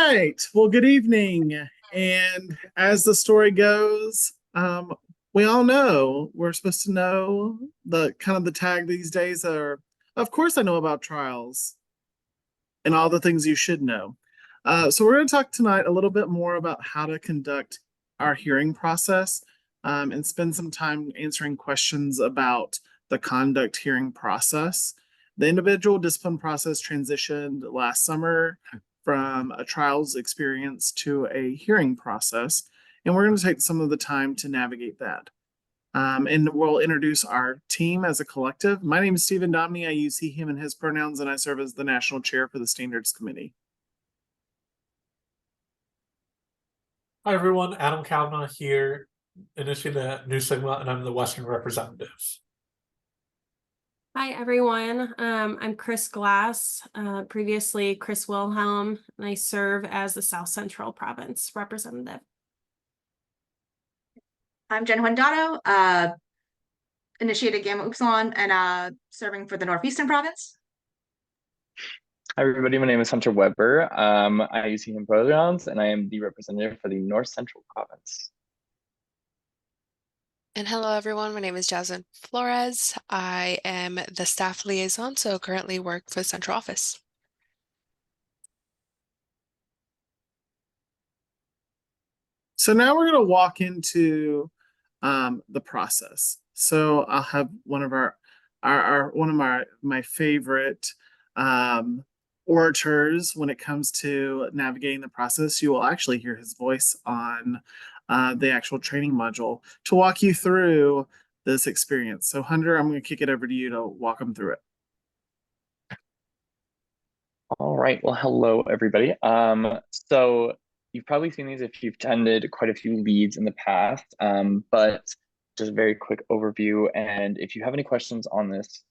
right. Well, good evening. And as the story goes, we all know we're supposed to know the kind of the tag these days are, of course, I know about trials and all the things you should know. So we're going to talk tonight a little bit more about how to conduct our hearing process and spend some time answering questions about the conduct hearing process. The individual discipline process transitioned last summer from a trials experience to a hearing process, and we're going to take some of the time to navigate that. And we'll introduce our team as a collective. My name is Stephen Domney. I use he, him, and his pronouns, and I serve as the National Chair for the Standards Committee. Hi, everyone. Adam Kavanaugh here, initiating the New Sigma, and I'm the Western representative. Hi, everyone. I'm Chris Glass, previously Chris Wilhelm, and I serve as the South Central Province representative. I'm Jen Huandato, initiated Gamma Upsilon and serving for the Northeastern Province. Hi, everybody. My name is Hunter Weber. I use he, him pronouns, and I am the representative for the North Central Province. And hello, everyone. My name is Jasmine Flores. I am the staff liaison, so currently work for the central office. So now we're going to walk into the process. So I'll have one of my favorite orators when it comes to navigating the process. You will actually hear his voice on the actual training module to walk you through this experience. So Hunter, I'm going to kick it over to you to walk them through it. All right. Well, hello, everybody. So you've probably seen these if you've attended quite a few leads in the past, but just a very quick overview. And if you have any questions on this,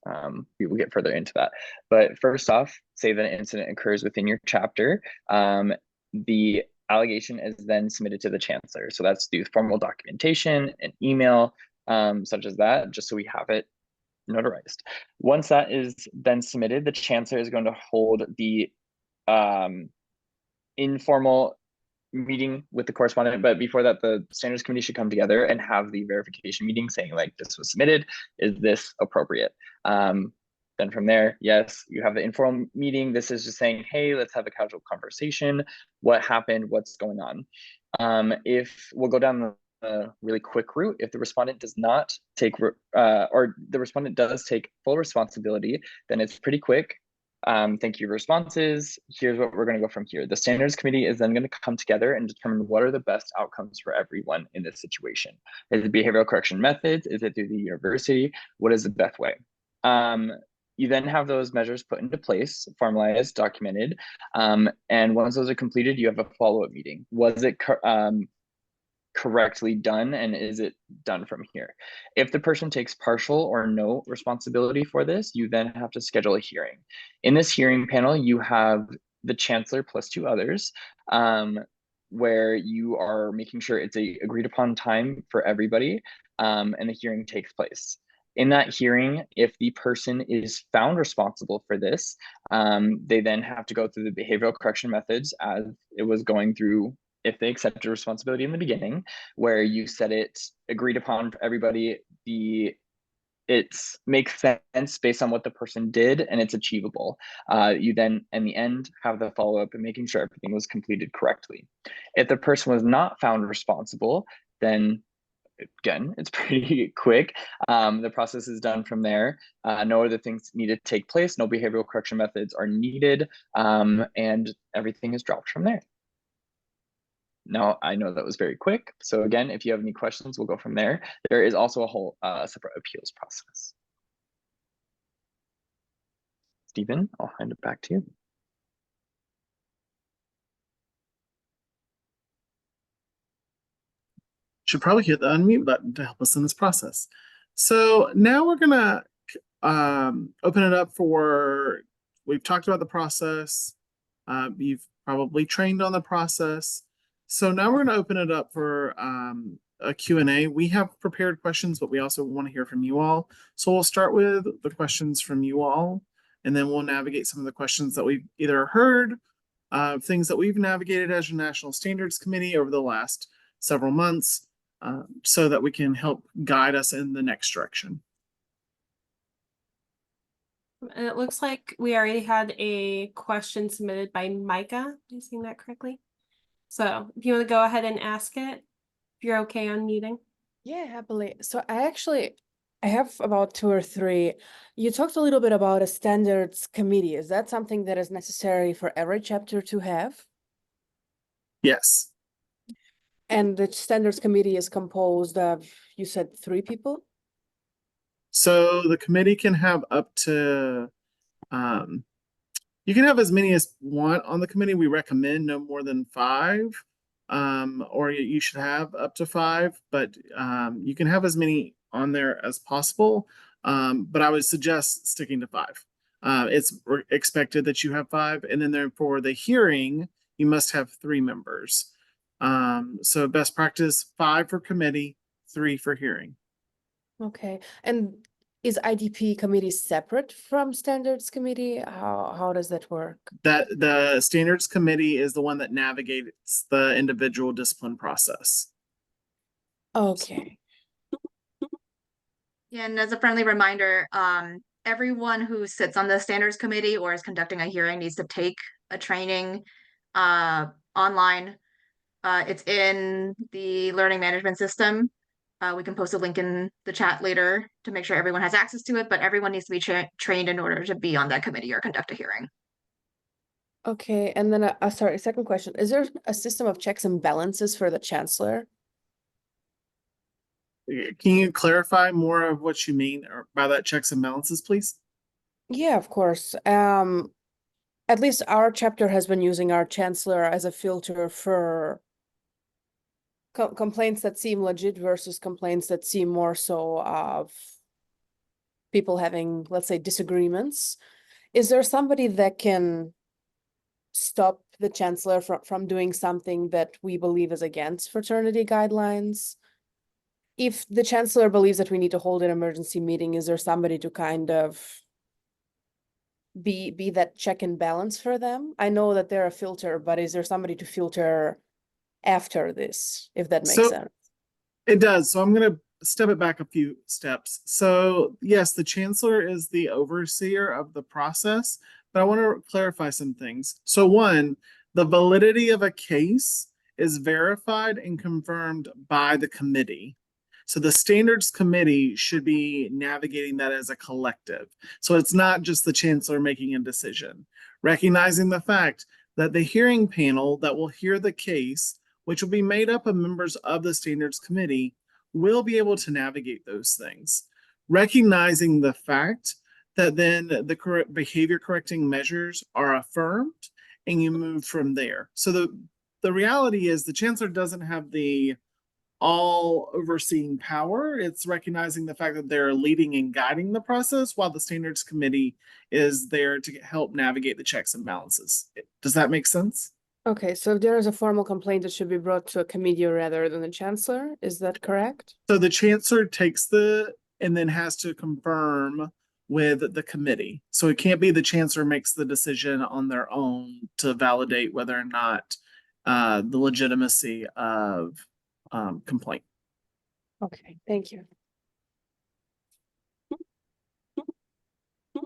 we will get further into that. But first off, say that an incident occurs within your chapter. The allegation is then submitted to the chancellor. So that's through formal documentation, an email, such as that, just so we have it notarized. Once that is then submitted, the chancellor is going to hold the informal meeting with the correspondent, but before that, the standards committee should come together and have the verification meeting saying, like, this was submitted, is this appropriate? Then from there, yes, you have the informal meeting. This is just saying, hey, let's have a casual conversation. What happened? What's going on? If we'll go down the really quick route, if the respondent does not take, or the respondent does take full responsibility, then it's pretty quick. Thank you for responses. Here's what we're going to go from here. The standards committee is then going to come together and determine what are the best outcomes for everyone in this situation. Is it behavioral correction methods? Is it through the university? What is the best way? You then have those measures put into place, formalized, documented, and once those are completed, you have a follow-up meeting. Was it correctly done, and is it done from here? If the person takes partial or no responsibility for this, you then have to schedule a hearing. In this hearing panel, you have the chancellor plus two others, where you are making sure it's a agreed upon time for everybody, and the hearing takes place. In that hearing, if the person is found responsible for this, they then have to go through the behavioral correction methods as it was going through if they accepted responsibility in the beginning, where you said it agreed upon for everybody, it makes sense based on what the person did and it's achievable. You then, in the end, have the follow-up and making sure everything was completed correctly. If the person was not found responsible, then again, it's pretty quick. The process is done from there. No other things need to take place. No behavioral correction methods are needed, and everything is dropped from there. Now, I know that was very quick. So again, if you have any questions, we'll go from there. There is also a whole separate appeals process. Stephen, I'll hand it back to you. Should probably hit the unmute button to help us in this process. So now we're gonna open it up for, we've talked about the process. You've probably trained on the process. So now we're gonna open it up for a Q&A. We have prepared questions, but we also want to hear from you all. So we'll start with the questions from you all, and then we'll navigate some of the questions that we've either heard things that we've navigated as a National Standards Committee over the last several months, so that we can help guide us in the next direction. And it looks like we already had a question submitted by Micah. Am I saying that correctly? So if you want to go ahead and ask it, if you're okay on muting. Yeah, happily. So I have about two or three. You talked a little bit about a standards committee. Is that something that is necessary for every chapter to have? Yes. And the standards committee is composed of, you said 3 people? So the committee can have up to, you can have as many as want on the committee. We recommend no more than 5. Or you should have up to 5, but you can have as many on there as possible. But I would suggest sticking to 5. It's expected that you have 5, and then there for the hearing, you must have 3 members. So best practice 5 for committee, 3 for hearing. Okay. And is IDP committee separate from standards committee? How does that work? That the standards committee is the one that navigates the individual discipline process. Okay. Yeah, and as a friendly reminder, everyone who sits on the standards committee or is conducting a hearing needs to take a training online. It's in the learning management system. We can post a link in the chat later to make sure everyone has access to it, but everyone needs to be trained in order to be on that committee or conduct a hearing. Okay, and then sorry, second question. Is there a system of checks and balances for the chancellor? Can you clarify more of what you mean by that checks and balances, please? Yeah, of course. At least our chapter has been using our chancellor as a filter for complaints that seem legit versus complaints that seem more so of people having, let's say, disagreements. Is there somebody that can stop the chancellor from doing something that we believe is against fraternity guidelines? If the chancellor believes that we need to hold an emergency meeting, is there somebody to kind of be that check and balance for them? I know that they're a filter, but is there somebody to filter after this, if that makes sense? It does. So I'm going to step it back a few steps. So yes, the chancellor is the overseer of the process, but I want to clarify some things. So one, the validity of a case is verified and confirmed by the committee. So the standards committee should be navigating that as a collective. So it's not just the chancellor making a decision, recognizing the fact that the hearing panel that will hear the case, which will be made up of members of the standards committee, will be able to navigate those things. Recognizing the fact that then the correct behavior correcting measures are affirmed and you move from there. So the reality is the chancellor doesn't have the all overseeing power. It's recognizing the fact that they're leading and guiding the process while the standards committee is there to help navigate the checks and balances. Does that make sense? Okay, so if there is a formal complaint, it should be brought to a committee rather than the chancellor. Is that correct? So the chancellor takes and then has to confirm with the committee. So it can't be the chancellor makes the decision on their own to validate whether or not the legitimacy of complaint. Okay, thank you.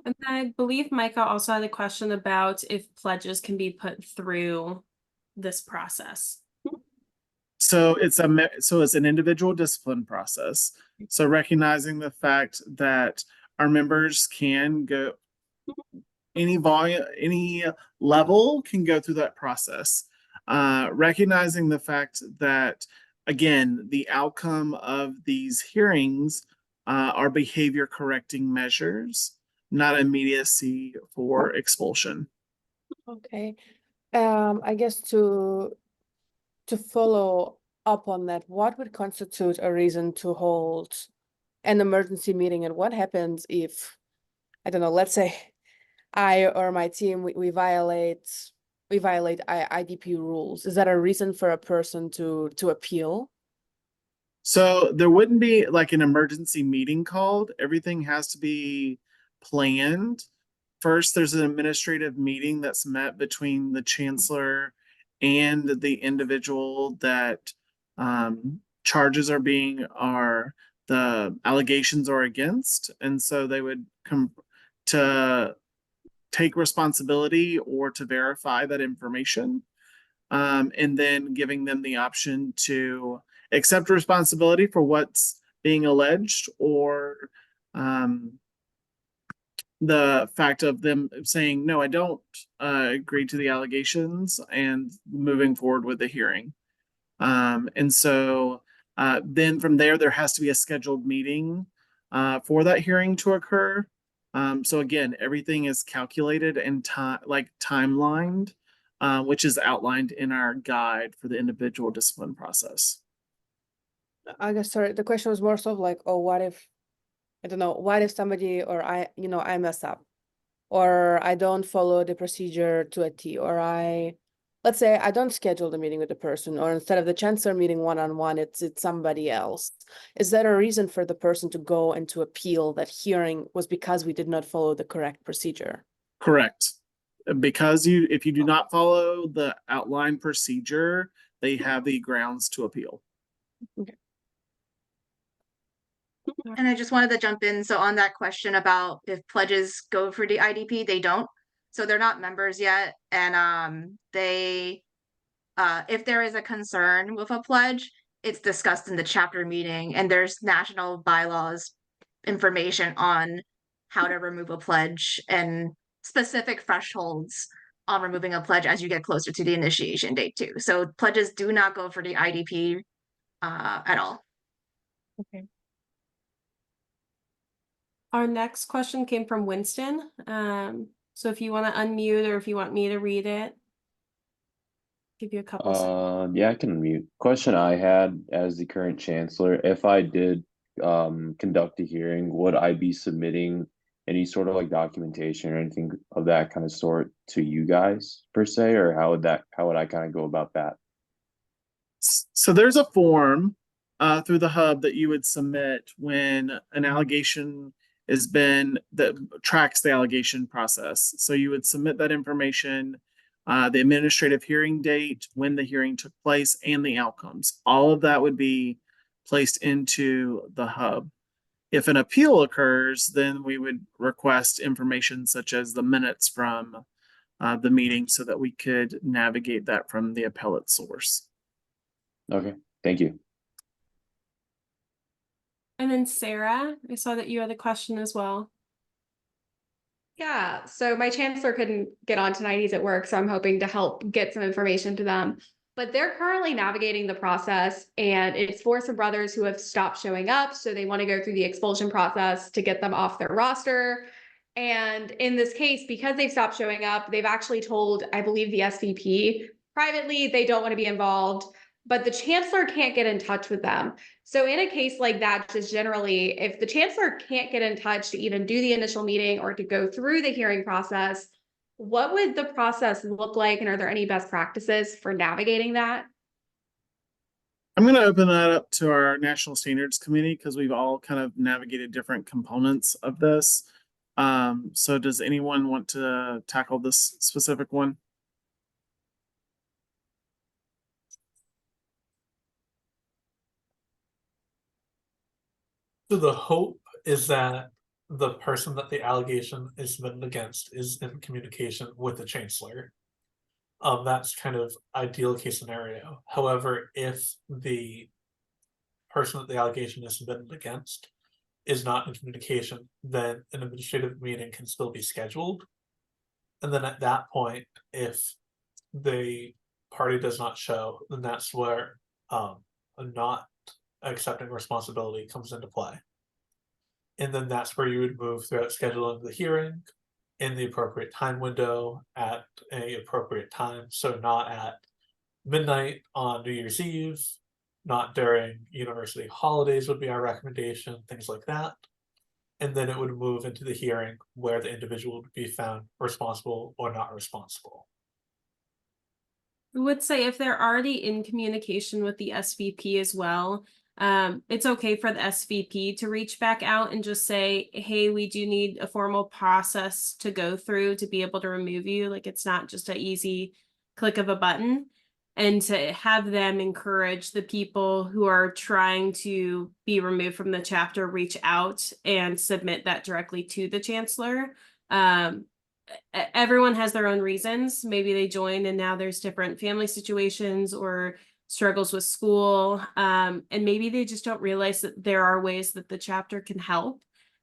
And I believe Micah also had a question about if pledges can be put through this process. So it's an individual discipline process. So recognizing the fact that our members can go any volume, any level can go through that process. Recognizing the fact that, again, the outcome of these hearings are behavior correcting measures, not immediacy for expulsion. Okay. I guess to follow up on that, what would constitute a reason to hold an emergency meeting, and what happens if, I don't know, let's say I or my team, we violate IDP rules? Is that a reason for a person to appeal? So there wouldn't be like an emergency meeting called. Everything has to be planned first there's an administrative meeting that's met between the chancellor and the individual that charges are the allegations are against, and so they would come to take responsibility or to verify that information, and then giving them the option to accept responsibility for what's being alleged, or the fact of them saying, no, I don't agree to the allegations, and moving forward with the hearing. And so then from there has to be a scheduled meeting for that hearing to occur. So again, everything is calculated and timelined, which is outlined in our guide for the individual discipline process. I guess, sorry, the question was more so of like, oh, what if, I don't know, what if somebody or I mess up, or I don't follow the procedure to a T, or let's say I don't schedule the meeting with the person, or instead of the chancellor meeting one-on-one, it's somebody else. Is that a reason for the person to go and to appeal that hearing was because we did not follow the correct procedure? Correct. Because if you do not follow the outline procedure, they have the grounds to appeal. Okay. And I just wanted to jump in. So on that question about if pledges go for the IDP, they don't. So they're not members yet. And they if there is a concern with a pledge, it's discussed in the chapter meeting, and there's national bylaws information on how to remove a pledge and specific thresholds on removing a pledge as you get closer to the initiation date too. So pledges do not go for the IDP at all. Okay. Our next question came from Winston. So if you want to unmute, or if you want me to read it, give you a couple seconds. Yeah, I can mute. Question I had as the current chancellor, if I did conduct a hearing, would I be submitting any sort of like documentation or anything of that kind of sort to you guys per se, or how would I kind of go about that? So there's a form through the hub that you would submit when an allegation that tracks the allegation process. So you would submit that information, the administrative hearing date, when the hearing took place, and the outcomes. All of that would be placed into the hub. If an appeal occurs, then we would request information such as the minutes from the meeting so that we could navigate that from the appellate source. Okay, thank you. And then Sarah, I saw that you had a question as well. Yeah, so my chancellor couldn't get on tonight, he's at work, so I'm hoping to help get some information to them. But they're currently navigating the process, and it's for some brothers who have stopped showing up, so they want to go through the expulsion process to get them off their roster. And in this case, because they've stopped showing up, they've actually told, I believe, the SVP privately they don't want to be involved, but the chancellor can't get in touch with them. So in a case like that, just generally, if the chancellor can't get in touch to even do the initial meeting or to go through the hearing process, what would the process look like? And are there any best practices for navigating that? I'm going to open that up to our National Standards Committee because we've all kind of navigated different components of this. So does anyone want to tackle this specific one? So the hope is that the person that the allegation is submitted against is in communication with the chancellor. That's kind of ideal case scenario. However, if the person that the allegation is submitted against is not in communication, then an administrative meeting can still be scheduled. And then at that point, if the party does not show, then that's where not accepting responsibility comes into play. And then that's where you would move throughout scheduling the hearing in the appropriate time window at a appropriate time. So not at midnight on New Year's Eve, not during university holidays would be our recommendation, things like that. And then it would move into the hearing where the individual would be found responsible or not responsible. I would say if they're already in communication with the SVP as well, It's okay for the SVP to reach back out and just say, hey, we do need a formal process to go through to be able to remove you. Like, it's not just an easy click of a button. And to have them encourage the people who are trying to be removed from the chapter, reach out and submit that directly to the chancellor. Everyone has their own reasons. Maybe they joined and now there's different family situations or struggles with school. And maybe they just don't realize that there are ways that the chapter can help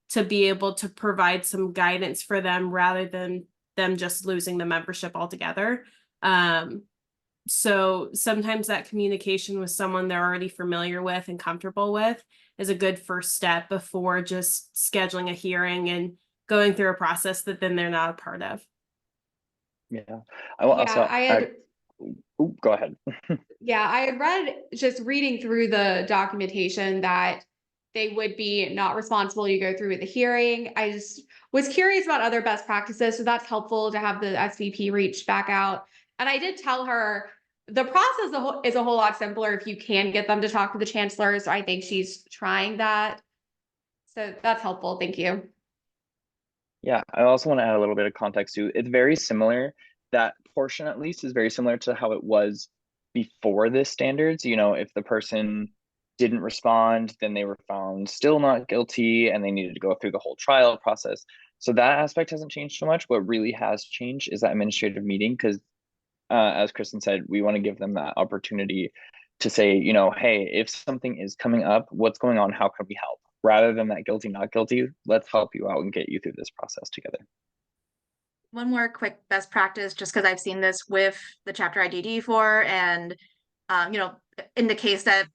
to be able to provide some guidance for them rather than them just losing the membership altogether. So sometimes that communication with someone they're already familiar with and comfortable with is a good first step before just scheduling a hearing and going through a process that then they're not a part of. Yeah, I will also I had, Ooh, go ahead. yeah, I had read, just reading through the documentation, that they would be not responsible. You go through with the hearing. I just was curious about other best practices. So that's helpful to have the SVP reach back out. And I did tell her the process is a whole lot simpler if you can get them to talk to the chancellor. So I think she's trying that. So that's helpful. Thank you. Yeah, I also want to add a little bit of context too. It's very similar. That portion, at least, is very similar to how it was before this standards. You know, if the person didn't respond, then they were found still not guilty and they needed to go through the whole trial process. So that aspect hasn't changed so much. What really has changed is that administrative meeting, because as Kristen said, we want to give them that opportunity to say, you know, hey, if something is coming up, what's going on? How can we help? Rather than that guilty, not guilty, let's help you out and get you through this process together. One more quick best practice, just because I've seen this with the chapter IDD for, and in the case that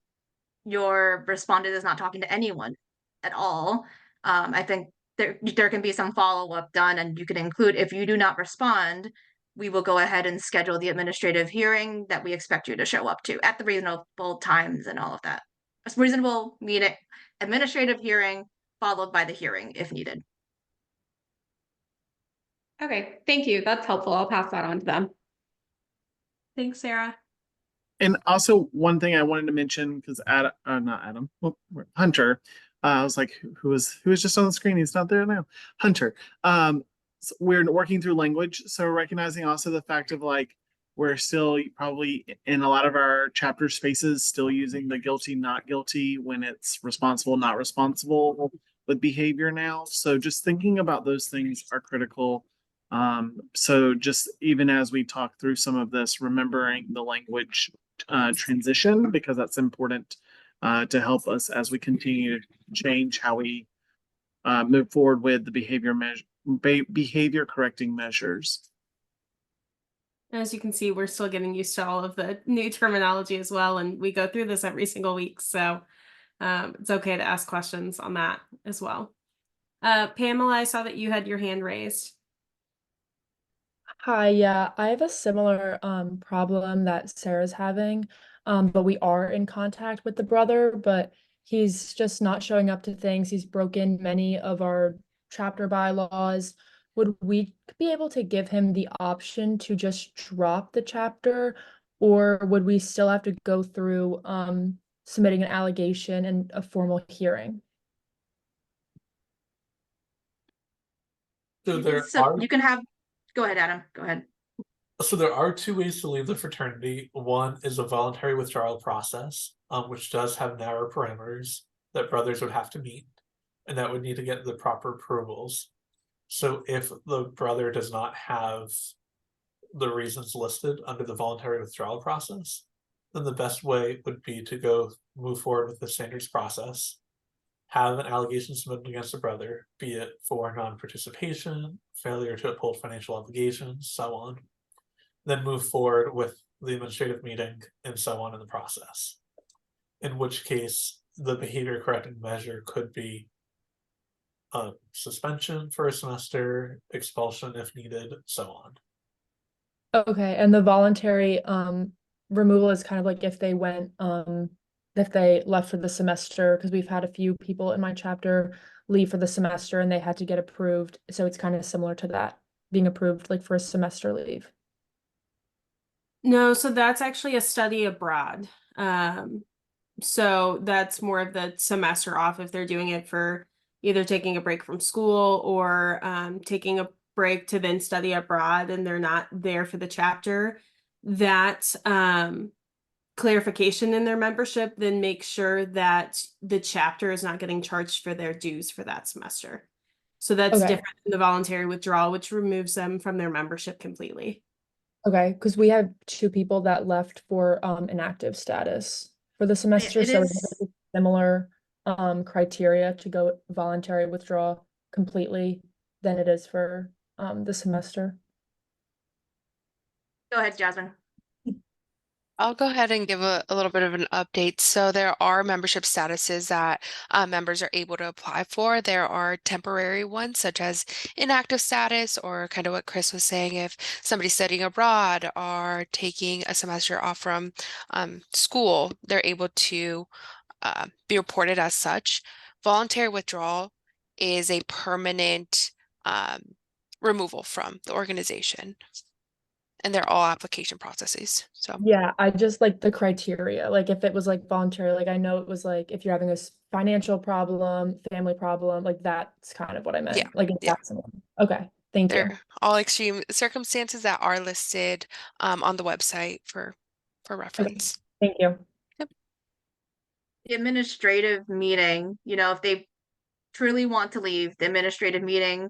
your respondent is not talking to anyone at all, I think there can be some follow-up done, and you can include, if you do not respond, we will go ahead and schedule the administrative hearing that we expect you to show up to at the reasonable times and all of that. A reasonable meeting, administrative hearing followed by the hearing if needed. Okay, thank you. That's helpful. I'll pass that on to them. Thanks, Sarah. And also one thing I wanted to mention, because Hunter, I was like, who was just on the screen? He's not there now. Hunter. So we're working through language, so recognizing also the fact of like we're still probably in a lot of our chapter spaces still using the guilty, not guilty when it's responsible, not responsible with behavior now. So just thinking about those things are critical. So just even as we talk through some of this, remembering the language transition, because that's important to help us as we continue to change how we move forward with the behavior correcting measures. As you can see, we're still getting used to all of the new terminology as well, and we go through this every single week, so it's okay to ask questions on that as well. Pamela, I saw that you had your hand raised. Hi, yeah, I have a similar problem that Sarah's having, but we are in contact with the brother, but he's just not showing up to things. He's broken many of our chapter bylaws. Would we be able to give him the option to just drop the chapter, or would we still have to go through submitting an allegation and a formal hearing? So You can have, go ahead, Adam, go ahead. So there are two ways to leave the fraternity. One is a voluntary withdrawal process, which does have narrow parameters that brothers would have to meet, and that would need to get the proper approvals. So if the brother does not have the reasons listed under the voluntary withdrawal process, then the best way would be to move forward with the standards process, have an allegation submitted against the brother, be it for non-participation, failure to uphold financial obligations, so on. Then move forward with the administrative meeting and so on in the process. In which case, the behavior correcting measure could be suspension for a semester, expulsion if needed, so on. Okay, and the voluntary removal is kind of like if they went if they left for the semester, because we've had a few people in my chapter leave for the semester and they had to get approved. So it's kind of similar to that, being approved like for a semester leave. No, so that's actually a study abroad. So that's more of the semester off if they're doing it for either taking a break from school or taking a break to then study abroad and they're not there for the chapter. That clarification in their membership then make sure that the chapter is not getting charged for their dues for that semester. So that's Okay. different than the voluntary withdrawal, which removes them from their membership completely. Okay, because we had 2 people that left for inactive status for the semester, it so we is- have similar criteria to go voluntary withdrawal completely than it is for the semester. Go ahead, Jasmine. I'll go ahead and give a little bit of an update. So there are membership statuses that members are able to apply for. There are temporary ones, such as inactive status, or kind of what Chris was saying, if somebody's studying abroad or taking a semester off from school, they're able to be reported as such. Voluntary withdrawal is a permanent removal from the organization. And they're all application processes. So Yeah, I just like the criteria. Like if it was like voluntary, like I know it was like if you're having a financial problem, family problem, like that's kind of what I meant. Yeah, Like if yeah. that's someone. Okay, thank you. they're all extreme circumstances that are listed on the website for reference. Thank you. The administrative meeting, you know, if they truly want to leave the administrative meeting,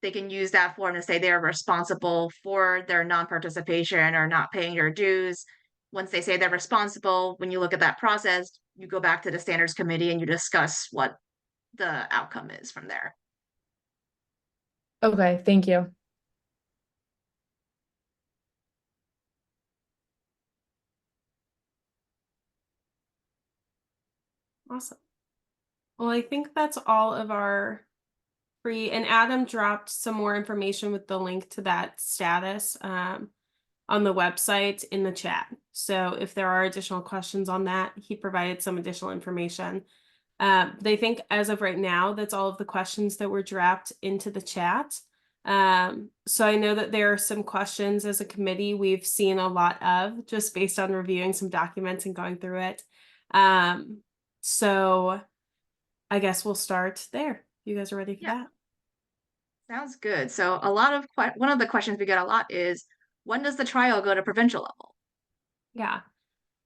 they can use that form to say they're responsible for their non-participation or not paying their dues. Once they say they're responsible, when you look at that process, you go back to the standards committee and you discuss what the outcome is from there. Okay, thank you. Awesome. Well, I think that's all of our free, and Adam dropped some more information with the link to that status on the website in the chat. So if there are additional questions on that, he provided some additional information. They think as of right now, that's all of the questions that were dropped into the chat. So I know that there are some questions as a committee we've seen a lot of just based on reviewing some documents and going through it. So I guess we'll start there. You guys are ready for that? Sounds good. So a lot of one of the questions we get a lot is, when does the trial go to provincial level? Yeah.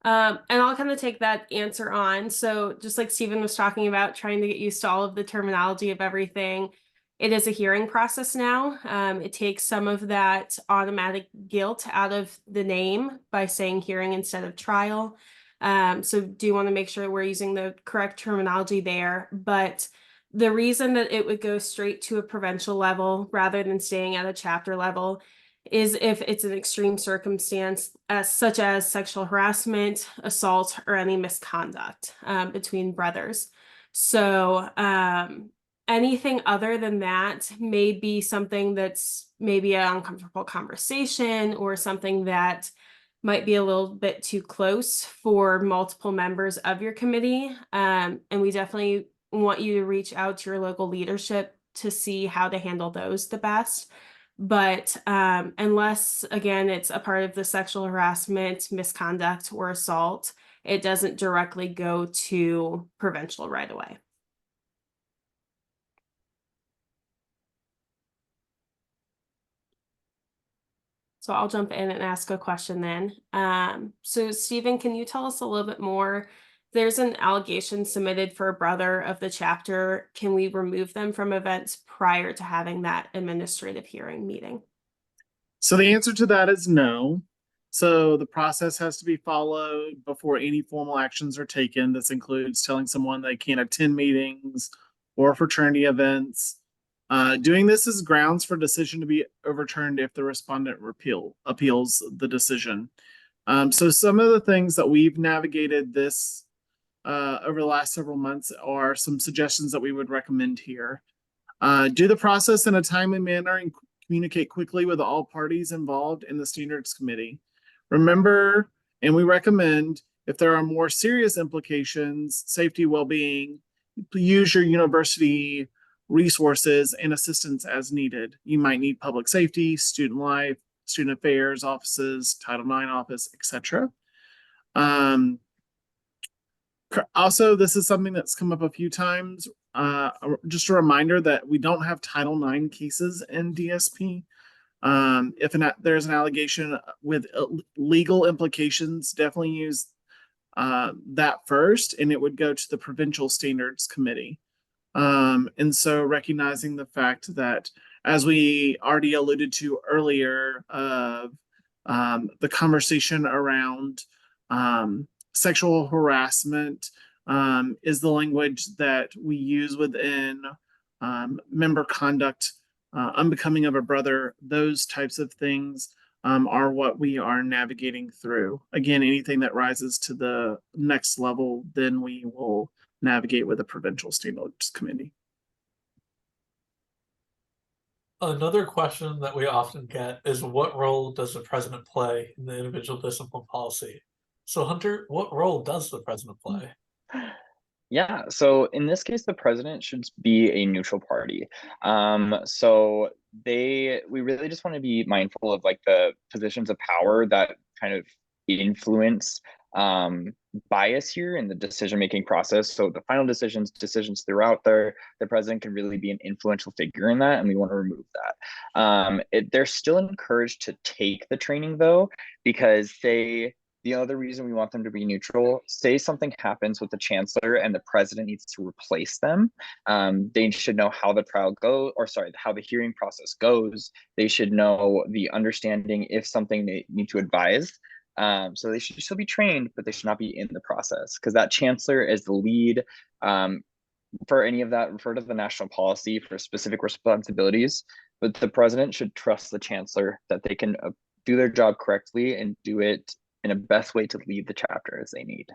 And I'll kind of take that answer on. So just like Stephen was talking about, trying to get used to all of the terminology of everything, it is a hearing process now. It takes some of that automatic guilt out of the name by saying hearing instead of trial. So do want to make sure we're using the correct terminology there. But the reason that it would go straight to a provincial level rather than staying at a chapter level is if it's an extreme circumstance, such as sexual harassment, assault, or any misconduct between brothers. So anything other than that may be something that's maybe an uncomfortable conversation or something that might be a little bit too close for multiple members of your committee. And we definitely want you to reach out to your local leadership to see how to handle those the best. But unless, again, it's a part of the sexual harassment, misconduct, or assault, it doesn't directly go to provincial right away. So I'll jump in and ask a question then. So Stephen, can you tell us a little bit more? There's an allegation submitted for a brother of the chapter. Can we remove them from events prior to having that administrative hearing meeting? So the answer to that is no. So the process has to be followed before any formal actions are taken. This includes telling someone they can't attend meetings or fraternity events. Doing this is grounds for decision to be overturned if the respondent appeals the decision. So some of the things that we've navigated this over the last several months are some suggestions that we would recommend here. Do the process in a timely manner and communicate quickly with all parties involved in the standards committee. Remember, and we recommend, if there are more serious implications, safety, well-being, use your university resources and assistance as needed. You might need public safety, student life, student affairs offices, Title IX office, etc. Also, this is something that's come up a few times. Just a reminder that we don't have Title IX cases in DSP. If there's an allegation with legal implications, definitely use that first, and it would go to the Provincial Standards Committee. And so recognizing the fact that, as we already alluded to earlier, the conversation around sexual harassment is the language that we use within member conduct, unbecoming of a brother, those types of things are what we are navigating through. Again, anything that rises to the next level, then we will navigate with the Provincial Standards Committee. Another question that we often get is, what role does the president play in the individual discipline policy? So Hunter, what role does the president play? Yeah, so in this case, the president should be a neutral party. So we really just want to be mindful of like the positions of power that kind of influence bias here in the decision-making process. So the final decisions throughout the president can really be an influential figure in that, and we want to remove that. They're still encouraged to take the training though, because the other reason we want them to be neutral, say something happens with the chancellor and the president needs to replace them, they should know how the trial goes, or sorry, how the hearing process goes. They should know the understanding if something they need to advise. So they should still be trained, but they should not be in the process, because that chancellor is the lead. For any of that, refer to the national policy for specific responsibilities, but the president should trust the chancellor that they can do their job correctly and do it in a best way to lead the chapter as they need.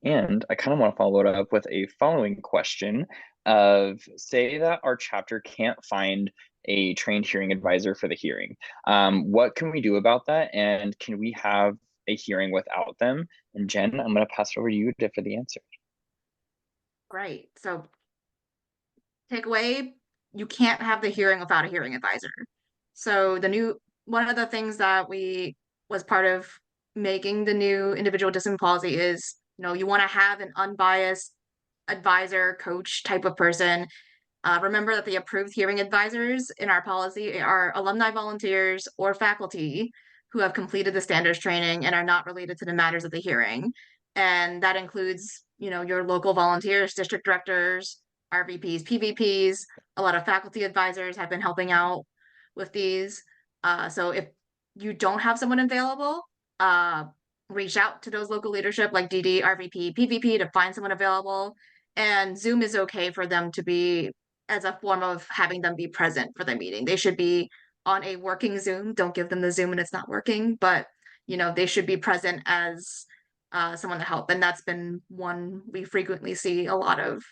And I kind of want to follow it up with a following question of, say that our chapter can't find a trained hearing advisor for the hearing. What can we do about that? And can we have a hearing without them? And Jen, I'm going to pass it over to you for the answer. Great. So takeaway, you can't have the hearing without a hearing advisor. So one of the things that was part of making the new individual discipline policy is, you want to have an unbiased advisor, coach type of person. Remember that the approved hearing advisors in our policy are alumni volunteers or faculty who have completed the standards training and are not related to the matters of the hearing. And that includes, your local volunteers, district directors, RVPs, PVPs. A lot of faculty advisors have been helping out with these. So if you don't have someone available, reach out to those local leadership like DD, RVP, PVP to find someone available. And Zoom is okay for them to be as a form of having them be present for the meeting. They should be on a working Zoom. Don't give them the Zoom and it's not working, but they should be present as someone to help. And that's been one we frequently see a lot of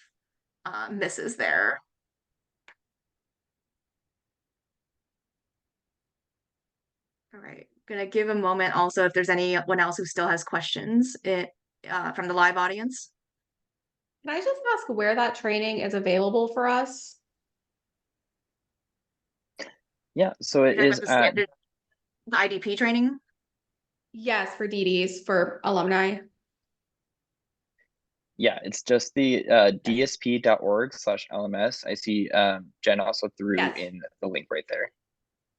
misses there. All right, gonna give a moment also if there's anyone else who still has questions from the live audience. Can I just ask where that training is available for us? Yeah, so it is at the IDP training. Yes, for DDs, for alumni. Yeah, it's just the dsp.org/LMS. I see Jen also threw in the link right there.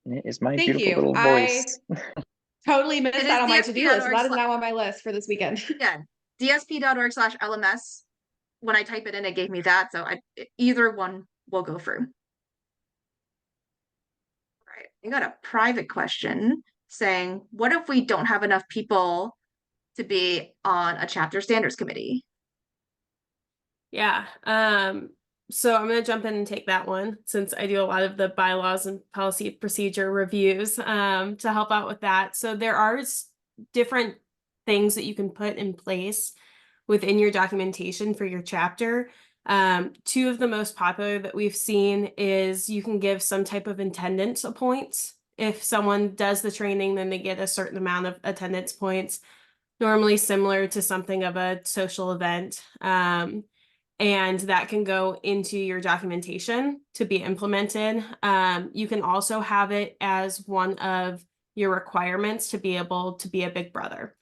And it is my Thank beautiful you. little voice. Totally missed It that is on my to-do list. That is dsp.org/. now on my list for this weekend. Yeah, dsp.org/LMS. When I type it in, it gave me that. So either one will go through. All right, I got a private question saying, what if we don't have enough people to be on a chapter standards committee? Yeah. So I'm going to jump in and take that one, since I do a lot of the bylaws and policy procedure reviews to help out with that. So there are different things that you can put in place within your documentation for your chapter. Two of the most popular that we've seen is you can give some type of attendance points. If someone does the training, then they get a certain amount of attendance points, normally similar to something of a social event. And that can go into your documentation to be implemented. You can also have it as one of your requirements to be able to be a big brother.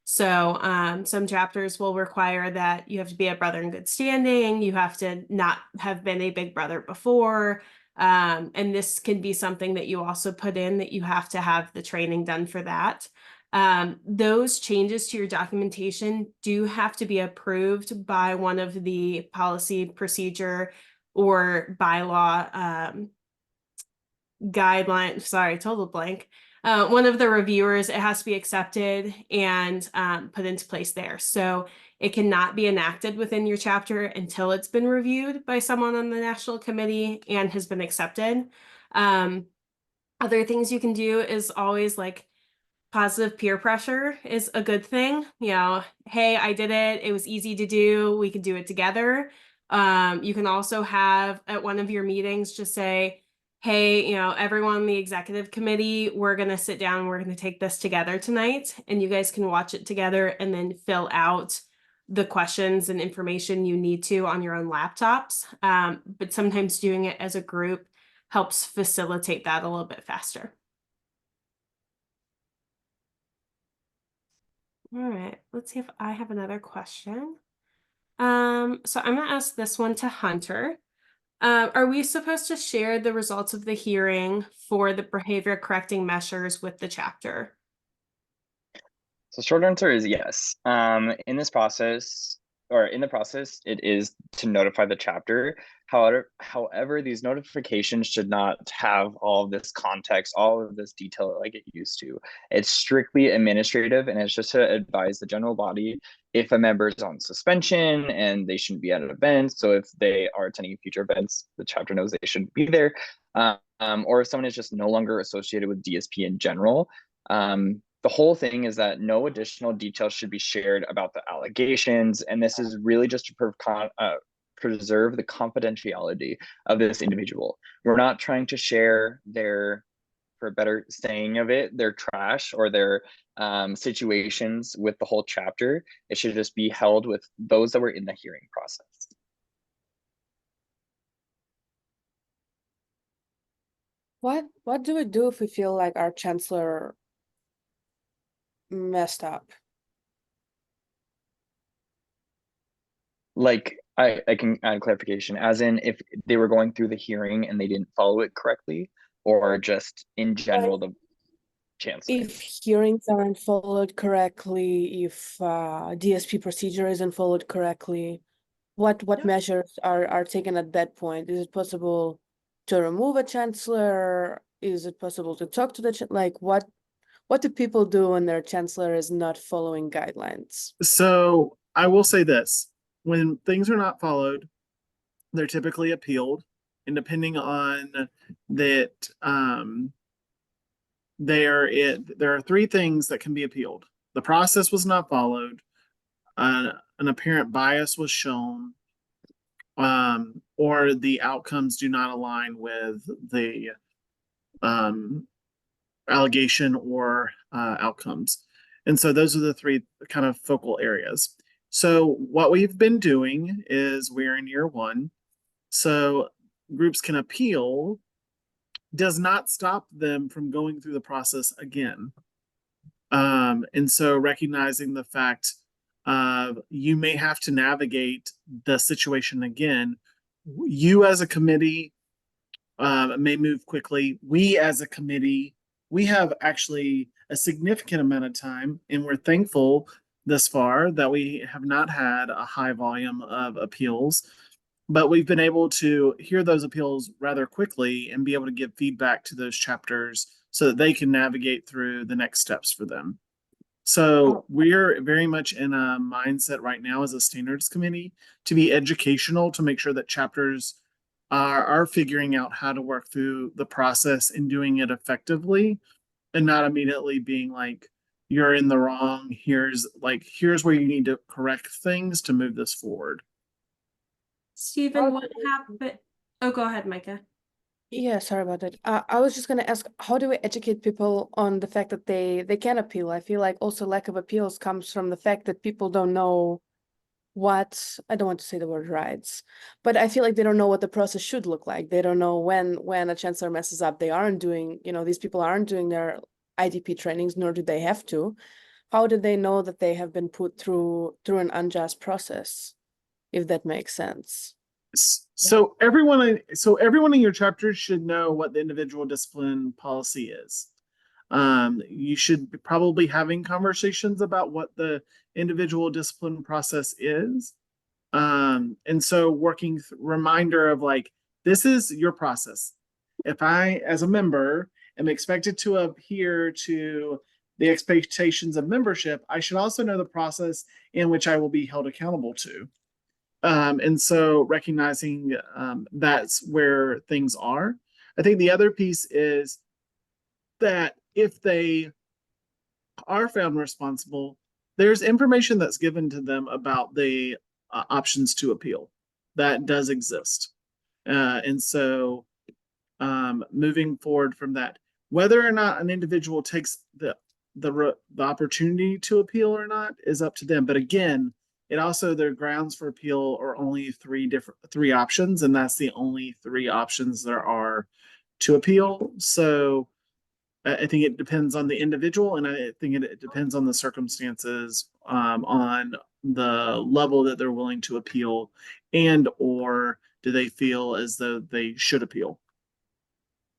So some chapters will require that you have to be a brother in good standing, you have to not have been a big brother before. And this can be something that you also put in that you have to have the training done for that. Those changes to your documentation do have to be approved by one of the policy, procedure, or bylaw guideline, sorry, total blank. One of the reviewers, it has to be accepted and put into place there. So it cannot be enacted within your chapter until it's been reviewed by someone on the national committee and has been accepted. Other things you can do is always like positive peer pressure is a good thing. You know, hey, I did it. It was easy to do. We could do it together. You can also have at one of your meetings just say, hey, you know, everyone on the executive committee, we're going to sit down, we're going to take this together tonight, and you guys can watch it together and then fill out the questions and information you need to on your own laptops. But sometimes doing it as a group helps facilitate that a little bit faster. All right, let's see if I have another question. So I'm gonna ask this one to Hunter. Are we supposed to share the results of the hearing for the behavior correcting measures with the chapter? So short answer is yes. In this process, or in the process, it is to notify the chapter. However, these notifications should not have all of this context, all of this detail like it used to. It's strictly administrative, and it's just to advise the general body if a member is on suspension and they shouldn't be at an event. So if they are attending future events, the chapter knows they shouldn't be there. Or if someone is just no longer associated with DSP in general. The whole thing is that no additional details should be shared about the allegations, and this is really just to preserve the confidentiality of this individual. We're not trying to share their, for a better saying of it, their trash or their situations with the whole chapter. It should just be held with those that were in the hearing process. What do we do if we feel like our chancellor messed up? Like, I can add clarification, as in if they were going through the hearing and they didn't follow it correctly, or just in general, the chancellor. If hearings aren't followed correctly, if DSP procedure isn't followed correctly, what measures are taken at that point? Is it possible to remove a chancellor? Is it possible to talk to the like what do people do when their chancellor is not following guidelines? So I will say this, when things are not followed, they're typically appealed, and depending on that, there are three things that can be appealed. The process was not followed, an apparent bias was shown, or the outcomes do not align with the allegation or outcomes. And so those are the three kind of focal areas. So what we've been doing is we're in year one. So groups can appeal, does not stop them from going through the process again. And so recognizing the fact you may have to navigate the situation again. You as a committee may move quickly. We as a committee, we have actually a significant amount of time, and we're thankful thus far that we have not had a high volume of appeals, but we've been able to hear those appeals rather quickly and be able to give feedback to those chapters so that they can navigate through the next steps for them. So we're very much in a mindset right now as a standards committee to be educational, to make sure that chapters are figuring out how to work through the process and doing it effectively, and not immediately being like, you're in the wrong, here's where you need to correct things to move this forward. Stephen, what happened? Oh, go ahead, Micah. Yeah, sorry about that. I was just gonna ask, how do we educate people on the fact that they can appeal? I feel like also lack of appeals comes from the fact that people don't know what, I don't want to say the word rights, but I feel like they don't know what the process should look like. They don't know when a chancellor messes up, they aren't doing, these people aren't doing their IDP trainings, nor do they have to. how do they know that they have been put through an unjust process, if that makes sense? So everyone in your chapter should know what the individual discipline policy is. You should probably be having conversations about what the individual discipline process is. And so reminder of like, this is your process. If I, as a member, am expected to adhere to the expectations of membership, I should also know the process in which I will be held accountable to. And so recognizing that's where things are. I think the other piece is that if they are found responsible, there's information that's given to them about the options to appeal. That does exist. And so moving forward from that, whether or not an individual takes the opportunity to appeal or not is up to them. But again, it also, their grounds for appeal are only three options, and that's the only three options there are to appeal. So I think it depends on the individual, and I think it depends on the circumstances, on the level that they're willing to appeal, and or do they feel as though they should appeal.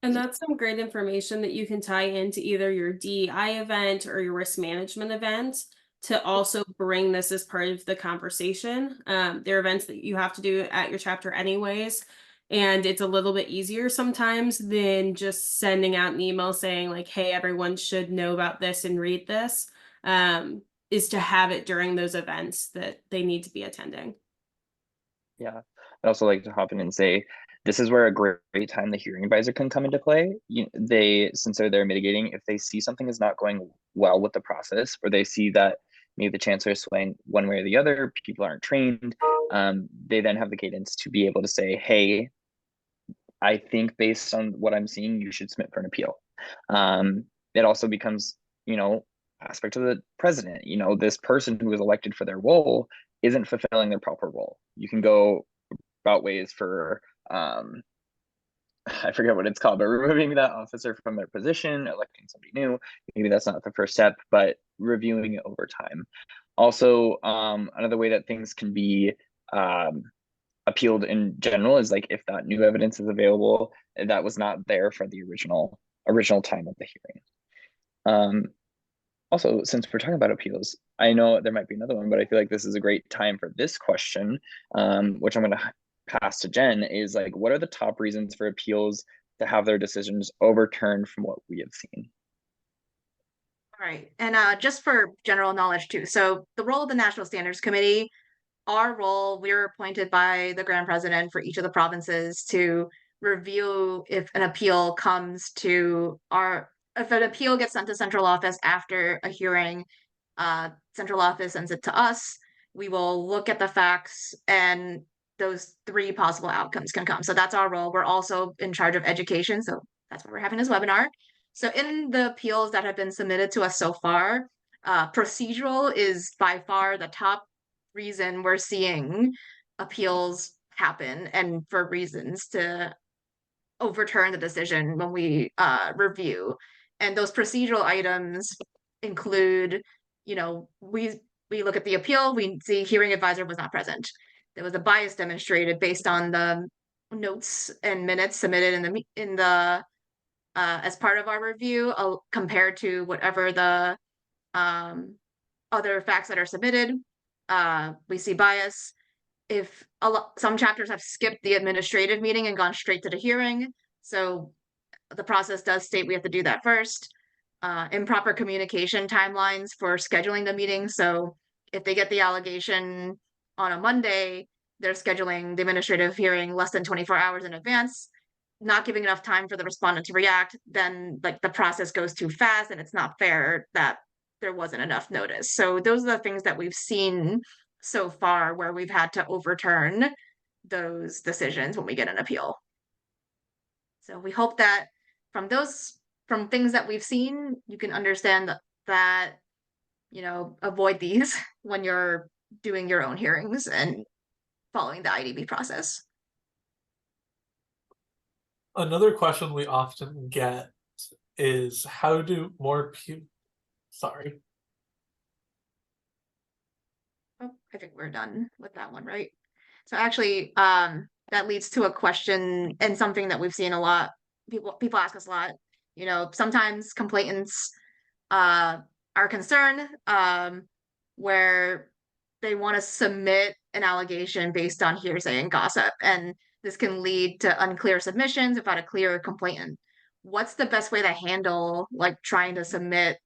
And that's some great information that you can tie into either your DEI event or your risk management event to also bring this as part of the conversation. There are events that you have to do at your chapter anyways, and it's a little bit easier sometimes than just sending out an email saying like, hey, everyone should know about this and read this, is to have it during those events that they need to be attending. Yeah, I'd also like to hop in and say, this is where a great time the hearing advisor can come into play. Since they're there mitigating, if they see something is not going well with the process, or they see that maybe the chancellor is swaying one way or the other, people aren't trained, they then have the cadence to be able to say, hey, I think based on what I'm seeing, you should submit for an appeal. It also becomes, aspect of the president, this person who was elected for their role isn't fulfilling their proper role. You can go about ways for, I forget what it's called, but removing that officer from their position, electing somebody new. Maybe that's not the first step, but reviewing it over time. Also, another way that things can be appealed in general is like if that new evidence is available that was not there for the original time of the hearing. Also, since we're talking about appeals, I know there might be another one, but I feel like this is a great time for this question, which I'm going to pass to Jen, is like, what are the top reasons for appeals to have their decisions overturned from what we have seen? All right, and just for general knowledge too, so the role of the National Standards Committee, our role, we're appointed by the Grand President for each of the provinces to review if an appeal comes to if an appeal gets sent to central office after a hearing, central office sends it to us. We will look at the facts, and those three possible outcomes can come. So that's our role. We're also in charge of education, so that's why we're having this webinar. So in the appeals that have been submitted to us so far, procedural is by far the top reason we're seeing appeals happen, and for reasons to overturn the decision when we review. And those procedural items include, we look at the appeal, we see hearing advisor was not present. There was a bias demonstrated based on the notes and minutes submitted in the as part of our review, compared to whatever the other facts that are submitted. We see bias. If some chapters have skipped the administrative meeting and gone straight to the hearing, so the process does state we have to do that first. Improper communication timelines for scheduling the meeting. So if they get the allegation on a Monday, they're scheduling the administrative hearing less than 24 hours in advance, not giving enough time for the respondent to react, then like the process goes too fast and it's not fair that there wasn't enough notice. So those are the things that we've seen so far where we've had to overturn those decisions when we get an appeal. So we hope that from things that we've seen, you can understand that, avoid these when you're doing your own hearings and following the IDB process. Another question we often get is, how do more people, sorry, Oh, I think we're done with that one, right? So actually, that leads to a question and something that we've seen a lot. People ask us a lot. You know, sometimes complainants are concerned where they want to submit an allegation based on hearsay and gossip, and this can lead to unclear submissions without a clear complainant. What's the best way to handle like trying to submit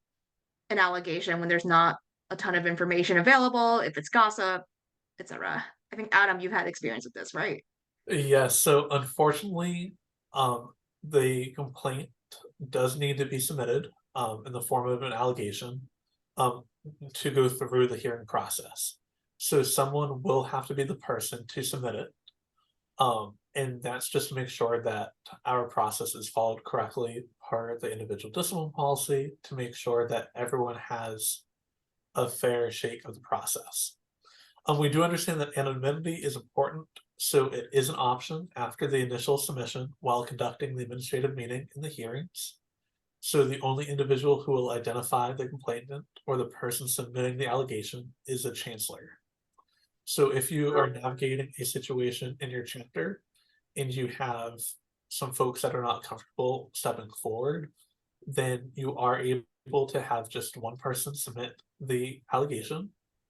an allegation when there's not a ton of information available, if it's gossip, etc.? I think Adam, you've had experience with this, right? Yes, so unfortunately, the complaint does need to be submitted in the form of an allegation to go through the hearing process. So someone will have to be the person to submit it. And that's just to make sure that our process is followed correctly per the individual discipline policy, to make sure that everyone has a fair shake of the process. We do understand that anonymity is important, so it is an option after the initial submission while conducting the administrative meeting and the hearings. So the only individual who will identify the complainant or the person submitting the allegation is the chancellor. So if you are navigating a situation in your chapter and you have some folks that are not comfortable stepping forward, then you are able to have just one person submit the allegation,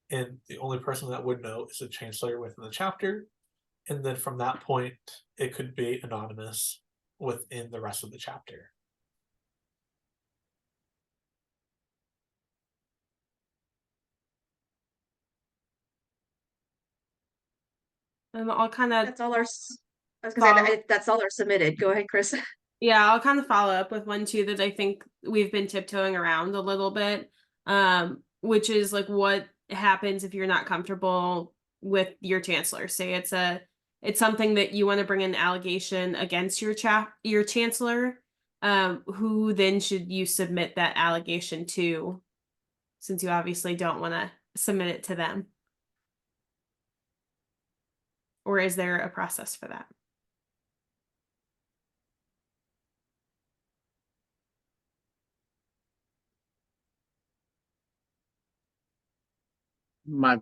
and the only person that would know is the chancellor within the chapter. And then from that point, it could be anonymous within the rest of the chapter. I'll kind of, That's all our. I was gonna say Follow- that's all our submitted. Go ahead, Chris. yeah, I'll kind of follow up with one too that I think we've been tiptoeing around a little bit, which is like what happens if you're not comfortable with your chancellor. Say it's something that you want to bring an allegation against your chancellor. Who then should you submit that allegation to, since you obviously don't want to submit it to them? Or is there a process for that? My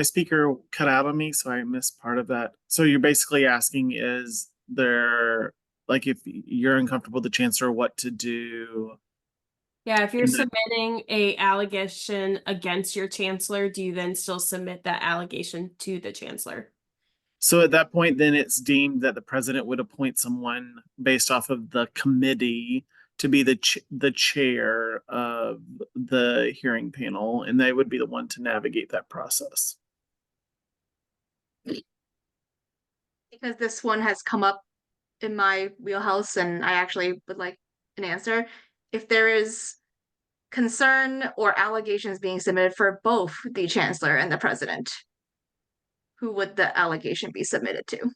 speaker cut out on me, so I missed part of that. So you're basically asking, is there, like, if you're uncomfortable with the chancellor, what to do? Yeah, if you're And then- submitting a allegation against your chancellor, do you then still submit that allegation to the chancellor? So at that point, then it's deemed that the president would appoint someone based off of the committee to be the chair of the hearing panel, and they would be the one to navigate that process. Because this one has come up in my wheelhouse and I actually would like an answer. If there is concern or allegations being submitted for both the chancellor and the president, who would the allegation be submitted to?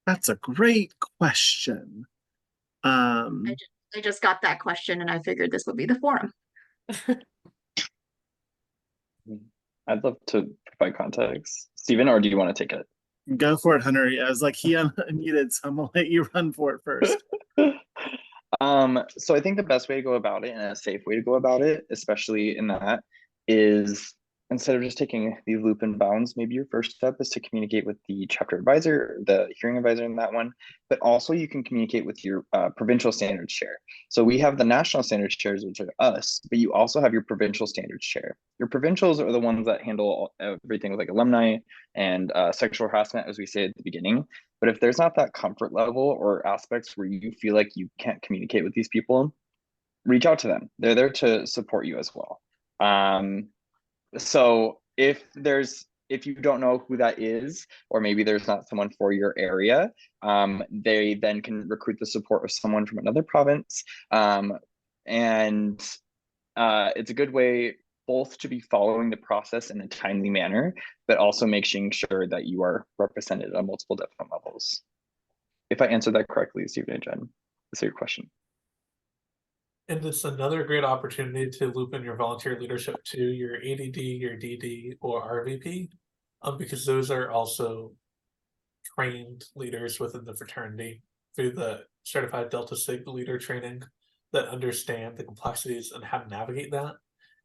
That's a great question. I just got that question and I figured this would be the forum. I'd love to provide context. Stephen, or do you want to take it? Go for it, Hunter. I was like, he unmuted, so I'm gonna let you run for it first. So I think the best way to go about it and a safe way to go about it, especially in that, is instead of just taking these loop and bounds, maybe your first step is to communicate with the chapter advisor, the hearing advisor in that one, but also you can communicate with your provincial standards chair. So we have the national standards chairs, which are us, but you also have your provincial standards chair. Your provincials are the ones that handle everything with like alumni and sexual harassment, as we say at the beginning. But if there's not that comfort level or aspects where you feel like you can't communicate with these people, reach out to them. They're there to support you as well. So if you don't know who that is, or maybe there's not someone for your area, they then can recruit the support of someone from another province. And it's a good way both to be following the process in a timely manner, but also making sure that you are represented on multiple different levels. If I answered that correctly, Stephen and Jen, is your question? And it's another great opportunity to loop in your volunteer leadership to your ADD, your DD, or RVP, because those are also trained leaders within the fraternity. through the certified Delta Sig leader training that understand the complexities and how to navigate that,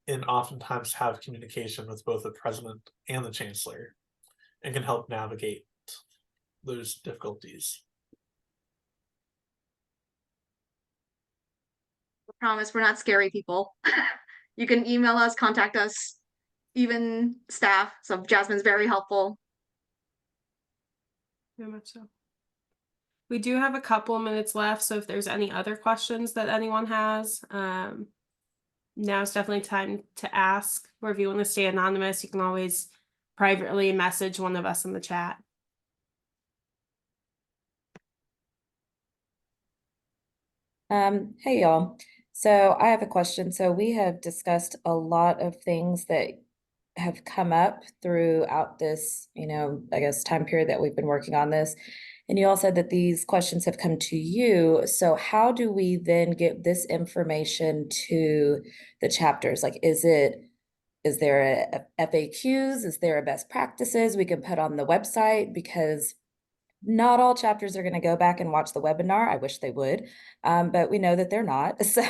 and oftentimes have communication with both the president and the chancellor, and can help navigate those difficulties. I promise we're not scary people. You can email us, contact us, even staff. So Jasmine's very helpful. Very much so. We do have a couple of minutes left, so if there's any other questions that anyone has, now's definitely time to ask. Or if you want to stay anonymous, you can always privately message one of us in the chat. Hey y'all. So I have a question. So we have discussed a lot of things that have come up throughout this, I guess time period that we've been working on this. And you all said that these questions have come to you. So how do we then get this information to the chapters? Like, is there a FAQs? Is there a best practices we can put on the website? Because not all chapters are going to go back and watch the webinar. I wish they would, but we know that they're not. So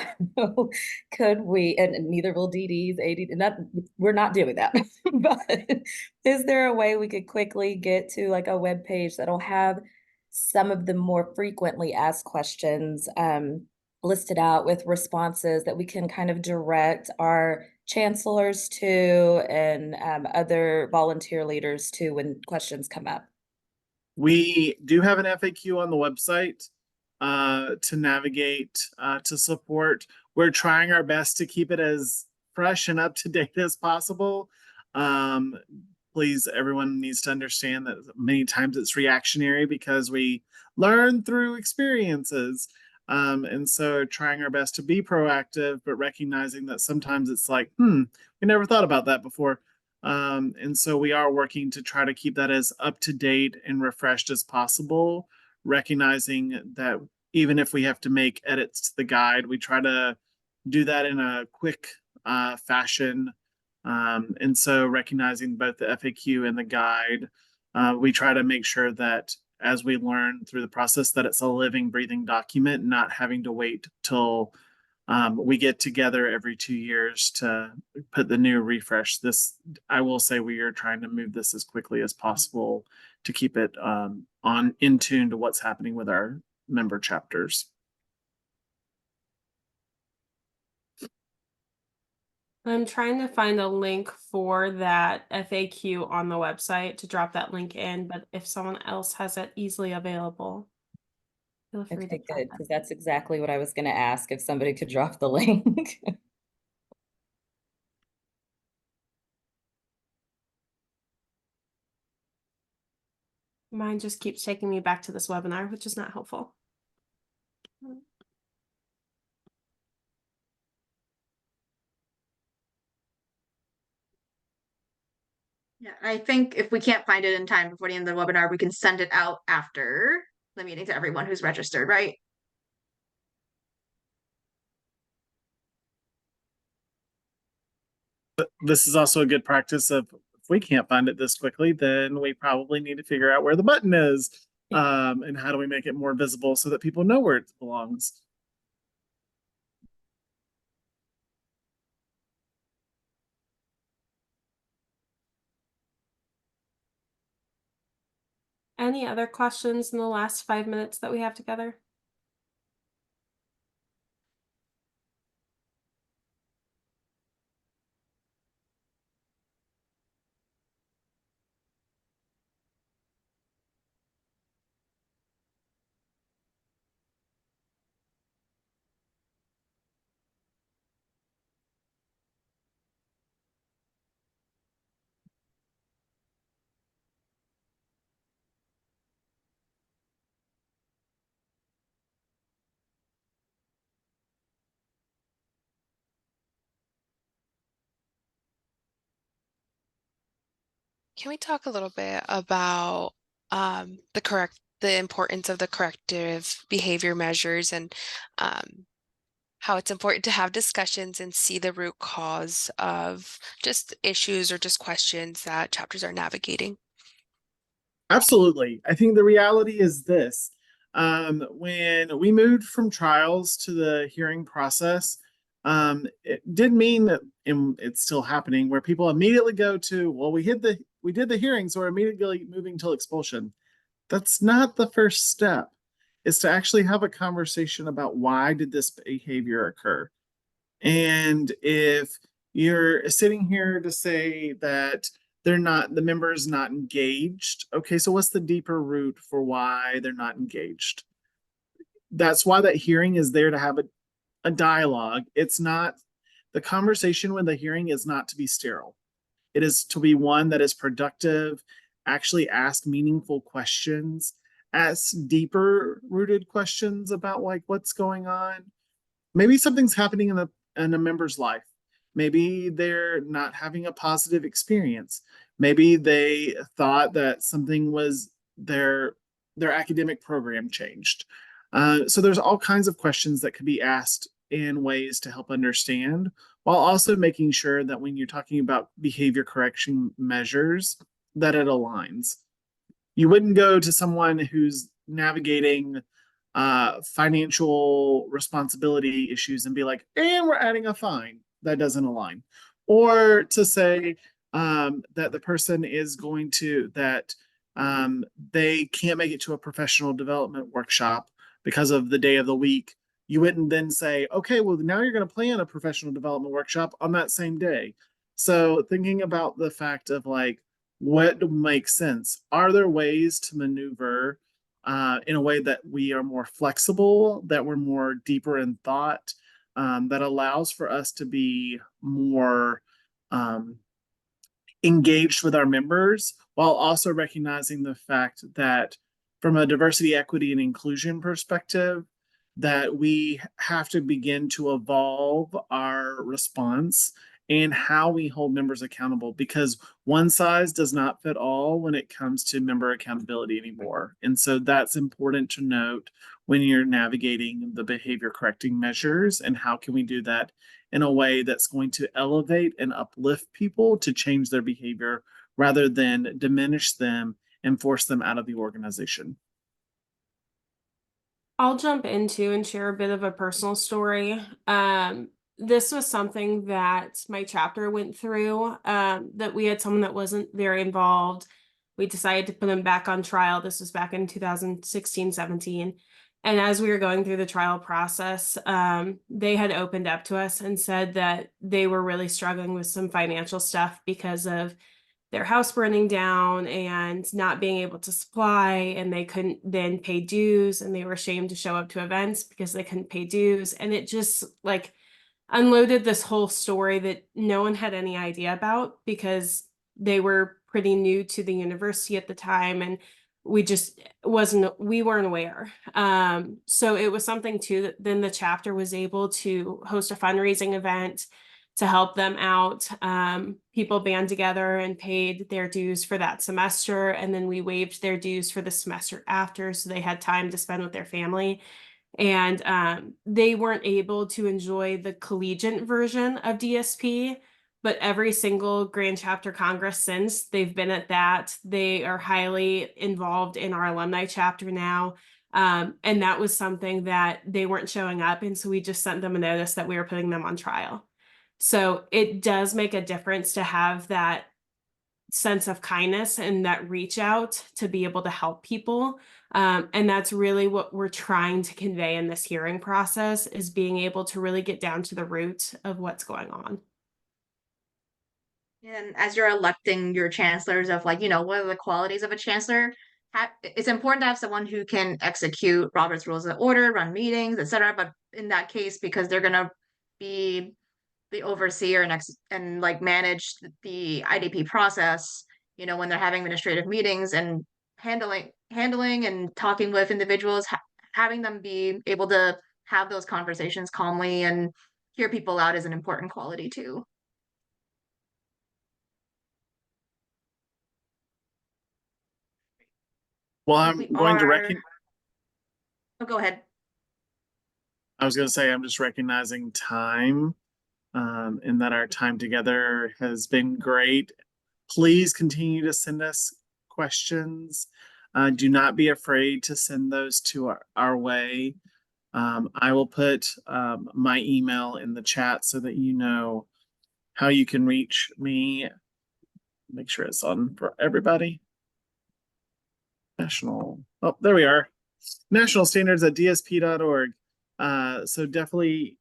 could we, and neither will DDs, AD, we're not doing that. But is there a way we could quickly get to like a web page that'll have some of the more frequently asked questions listed out with responses that we can kind of direct our chancellors to and other volunteer leaders to when questions come up? We do have an FAQ on the website to navigate, to support. We're trying our best to keep it as fresh and up to date as possible. Please, everyone needs to understand that many times it's reactionary because we learn through experiences. And so trying our best to be proactive, but recognizing that sometimes it's like, we never thought about that before. And so we are working to try to keep that as up to date and refreshed as possible, recognizing that even if we have to make edits to the guide, we try to do that in a quick fashion. And so recognizing both the FAQ and the guide, we try to make sure that as we learn through the process that it's a living, breathing document, not having to wait till we get together every 2 years to put the new refresh. This, I will say, we are trying to move this as quickly as possible to keep it in tune to what's happening with our member chapters. I'm trying to find a link for that FAQ on the website to drop that link in, but if someone else has it easily available, feel free Okay, to drop good, that. because that's exactly what I was going to ask, if somebody could drop the link. Mine just keeps taking me back to this webinar, which is not helpful. Yeah, I think if we can't find it in time before the end of the webinar, we can send it out after the meeting to everyone who's registered, right? This is also a good practice of, if we can't find it this quickly, then we probably need to figure out where the button is. And how do we make it more visible so that people know where it belongs? Any other questions in the last 5 minutes that we have together? Can we talk a little bit about the importance of the corrective behavior measures and how it's important to have discussions and see the root cause of just issues or just questions that chapters are navigating? Absolutely. I think the reality is this. When we moved from trials to the hearing process, it did mean that, and it's still happening, where people immediately go to, well, we did the hearing, so we're immediately moving to expulsion. That's not the first step. Is to actually have a conversation about why did this behavior occur. And if you're sitting here to say that the member is not engaged, okay, so what's the deeper root for why they're not engaged? That's why that hearing is there, to have a dialogue. It's not, the conversation with the hearing is not to be sterile. It is to be one that is productive, actually ask meaningful questions, ask deeper rooted questions about like what's going on. Maybe something's happening in a member's life. Maybe they're not having a positive experience. Maybe they thought that something was their academic program changed. So there's all kinds of questions that could be asked in ways to help understand, while also making sure that when you're talking about behavior correction measures, that it aligns. You wouldn't go to someone who's navigating financial responsibility issues and be like, and we're adding a fine. That doesn't align. Or to say that the person is going to, that they can't make it to a professional development workshop because of the day of the week. You wouldn't then say, okay, well, now you're going to plan a professional development workshop on that same day. So thinking about the fact of like, what makes sense? Are there ways to maneuver in a way that we are more flexible, that we're more deeper in thought, that allows for us to be more engaged with our members, while also recognizing the fact that from a diversity, equity, and inclusion perspective, that we have to begin to evolve our response and how we hold members accountable, because one size does not fit all when it comes to member accountability anymore. And so that's important to note when you're navigating the behavior correcting measures, and how can we do that in a way that's going to elevate and uplift people to change their behavior rather than diminish them and force them out of the organization. I'll jump into and share a bit of a personal story. This was something that my chapter went through, that we had someone that wasn't very involved. We decided to put him back on trial. This was back in 2016, 17. And as we were going through the trial process, they had opened up to us and said that they were really struggling with some financial stuff because of their house burning down and not being able to supply, and they couldn't then pay dues, and they were ashamed to show up to events because they couldn't pay dues. And it just like unloaded this whole story that no one had any idea about, because they were pretty new to the university at the time, and we weren't aware. So it was something too that then the chapter was able to host a fundraising event to help them out. People band together and paid their dues for that semester, and then we waived their dues for the semester after, so they had time to spend with their family. And they weren't able to enjoy the collegiate version of DSP, but every single Grand Chapter Congress since, they've been at that. They are highly involved in our alumni chapter now. And that was something that they weren't showing up, and so we just sent them a notice that we were putting them on trial. So it does make a difference to have that sense of kindness and that reach out to be able to help people. And that's really what we're trying to convey in this hearing process, is being able to really get down to the root of what's going on. And as you're electing your chancellors of like, what are the qualities of a chancellor? It's important to have someone who can execute Robert's Rules of Order, run meetings, etc. But in that case, because they're going to be the overseer and like manage the IDP process, when they're having administrative meetings and handling and talking with individuals, having them be able to have those conversations calmly and hear people out is an important quality too. Well, I'm going to Oh, go ahead. I was going to say, I'm just recognizing time, and that our time together has been great. Please continue to send us questions. Do not be afraid to send those to our way. I will put my email in the chat so that you know how you can reach me. Make sure it's on for everybody. Oh, there we are. National standards at dsp.org. So definitely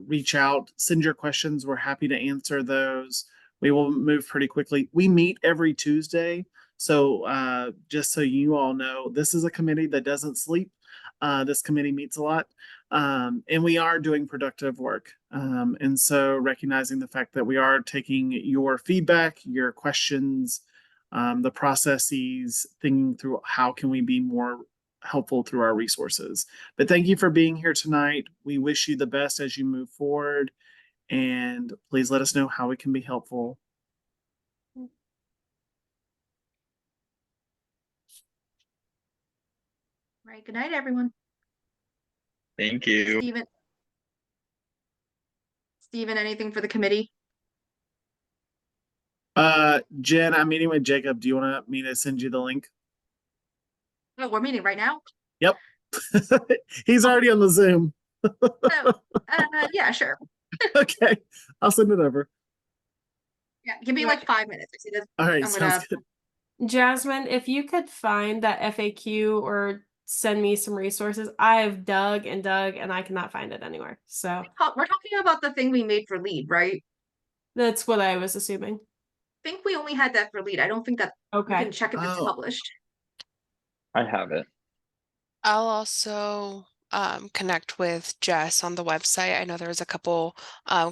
reach out, send your questions. We're happy to answer those. We will move pretty quickly. We meet every Tuesday. So just so you all know, this is a committee that doesn't sleep. This committee meets a lot. And we are doing productive work. And so recognizing the fact that we are taking your feedback, your questions, the processes, thinking through how can we be more helpful through our resources. But thank you for being here tonight. We wish you the best as you move forward. And please let us know how we can be helpful. Right. Good night, everyone. Thank you. Steven, anything for the committee? Jen, I'm meeting with Jacob. Do you want me to send you the link? Oh, we're meeting right now? Yep. He's already on the Zoom. Yeah, sure. Okay. I'll send it over. Yeah, give me like 5 minutes. All right, I'm sounds gonna good. Jasmine, if you could find that FAQ or send me some resources, I've dug and dug and I cannot find it anywhere. So we're talking about the thing we made for lead, right? that's what I was assuming. I think we only had that for lead. I don't think that we Okay. can check if it's Oh. published. I have it. I'll also connect with Jess on the website. I know there was a couple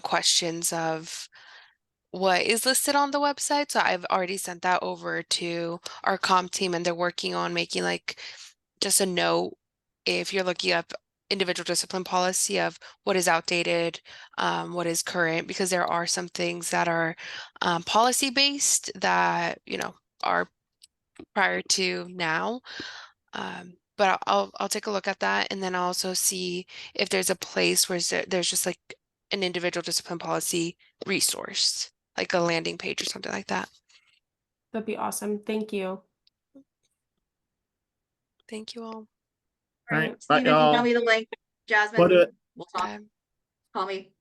questions of what is listed on the website. So I've already sent that over to our comm team and they're working on making like just a note if you're looking up individual discipline policy of what is outdated, what is current, because there are some things that are policy based that, you know, are prior to now. But I'll take a look at that and then I'll also see if there's a place where there's just like an individual discipline policy resource, like a landing page or something like that. That'd be awesome. Thank you. Thank you all. All right. Steven, Bye, y'all. tell me the link. Jasmine, What do it? we'll talk. Okay. Call me.